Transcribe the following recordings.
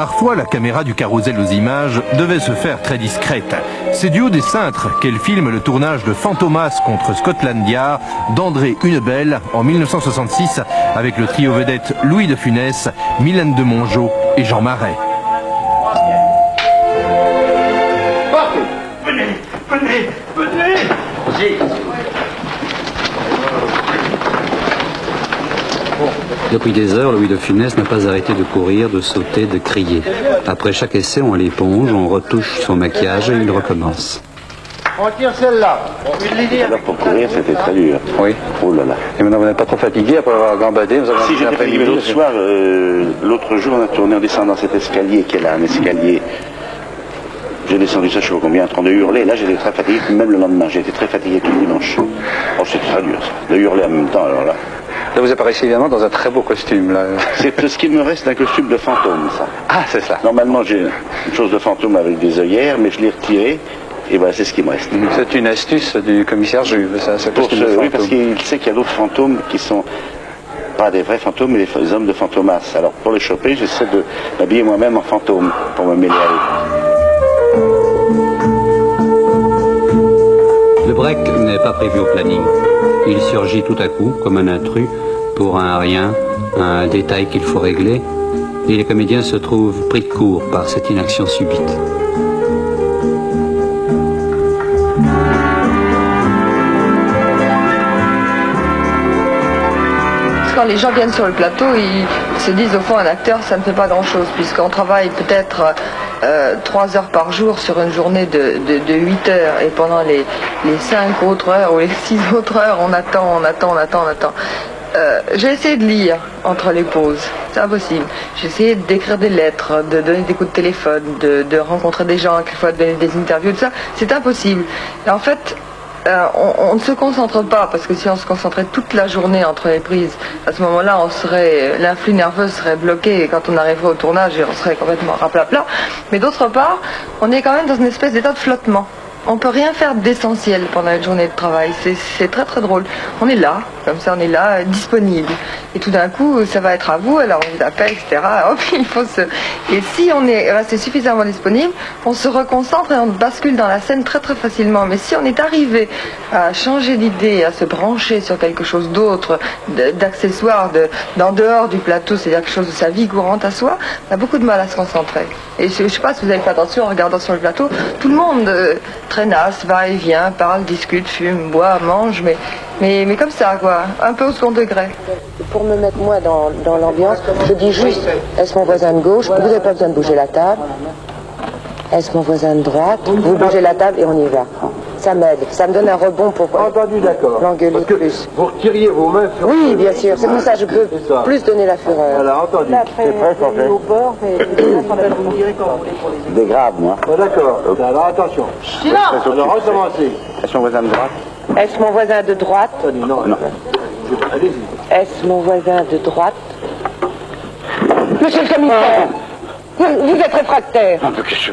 Parfois, la caméra du carrousel aux images devait se faire très discrète. C'est du haut des cintres qu'elle filme le tournage de Fantomas contre Scotland Yard d'André Hunebelle en 1966 avec le trio vedette Louis de Funès, Mylène de Mongeau et Jean Marais. Venez. Depuis des heures, Louis de Funès n'a pas arrêté de courir, de sauter, de crier. Après chaque essai, on l'éponge, on retouche son maquillage et il recommence. On tire celle-là. Alors pour courir, c'était très dur. Oui. Oh là là. Et maintenant, vous n'êtes pas trop fatigué après avoir gambadé? Si j'étais fatigué, l'autre soir, l'autre jour, on a tourné en descendant cet escalier qui est là, un escalier. J'ai descendu ça, je sais pas combien, en train de hurler. Là, j'étais très fatigué, même le lendemain. J'ai été très fatigué tout le dimanche. Oh, c'était très dur, ça. De hurler en même temps, alors là. Là, vous apparaissez évidemment dans un très beau costume, là. C'est ce qu'il me reste d'un costume de fantôme, ça. Ah, c'est ça. Normalement, j'ai une chose de fantôme avec des œillères, mais je l'ai retiré. Et voilà, c'est ce qui me reste. C'est une astuce du commissaire Juve, ça, ce costume de fantôme. Oui, parce qu'il sait qu'il y a d'autres fantômes qui sont pas des vrais fantômes, mais des hommes de Fantomas. Alors, pour les choper, j'essaie de m'habiller moi-même en fantôme, pour me mêler à eux. Le break n'est pas prévu au planning. Il surgit tout à coup, comme un intrus, pour un rien, un détail qu'il faut régler, et les comédiens se trouvent pris de court par cette inaction subite. Quand les gens viennent sur le plateau, ils se disent au fond un acteur ça ne fait pas grand chose puisqu'on travaille peut-être 3 heures par jour sur une journée de 8 heures et pendant les 5 autres heures ou les 6 autres heures on attend. J'ai essayé de lire entre les pauses, c'est impossible. J'ai essayé d'écrire des lettres, de donner des coups de téléphone, de rencontrer des gens, quelquefois de donner des interviews, tout ça, c'est impossible. Et en fait, on ne se concentre pas, parce que si on se concentrait toute la journée entre les prises, à ce moment-là, l'influx nerveux serait bloqué et quand on arriverait au tournage, on serait complètement raplapla. Mais d'autre part, on est quand même dans une espèce d'état de flottement. On peut rien faire d'essentiel pendant une journée de travail. C'est très très drôle. On est là, comme ça, on est là, disponible. Et tout d'un coup, ça va être à vous, alors on vous appelle, etc. Hop, il faut Et si on est resté suffisamment disponible, on se reconcentre et on bascule dans la scène très très facilement. Mais si on est arrivé à changer d'idée, à se brancher sur quelque chose d'autre, d'accessoire, d'en dehors du plateau, c'est-à-dire quelque chose de sa vie courante à soi, on a beaucoup de mal à se concentrer. Et je ne sais pas si vous avez fait attention en regardant sur le plateau, tout le monde traînasse, va et vient, parle, discute, fume, boit, mange, mais comme ça, quoi, un peu au second degré. Pour me mettre moi dans l'ambiance, je dis juste, est-ce mon voisin de gauche? Vous n'avez pas besoin de bouger la table. Est-ce mon voisin de droite? Vous bougez la table et on y va. Ça m'aide, ça me donne un rebond pour l'engueuler plus. Vous retiriez vos mains sur... Oui, bien sûr, c'est pour ça que je peux plus donner la fureur. Voilà, entendu. C'est très fort. Au bord, Des graves, moi. Oh, d'accord. Alors attention. Silence. Alors recommencez. Est-ce mon voisin de droite? Est-ce mon voisin de droite? Non. Allez-y. Est-ce mon voisin de droite? Monsieur le commissaire, vous êtes réfractaire. Un peu que je...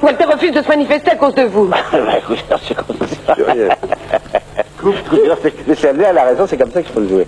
Walter refuse de se manifester à cause de vous. Écoute, c'est comme ça. Mais celle-là, elle a raison, c'est comme ça qu'il faut le jouer.